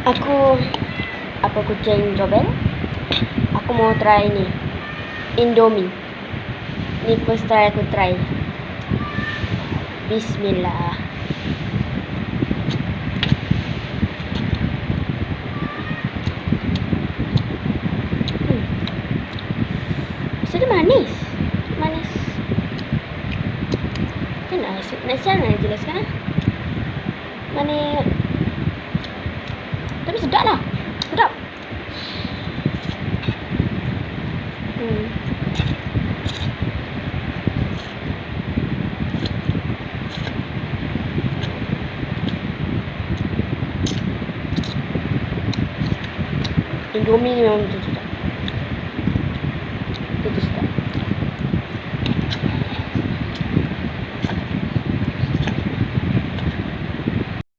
Aku kucing Jobel. Aku mau try ni Indomie. Ni first try aku try. Bismillah. Rasa dia manis. Manis. Nak jelaskan lah. Manis. Tapi sedap lah. Sedap. Indomie ni memang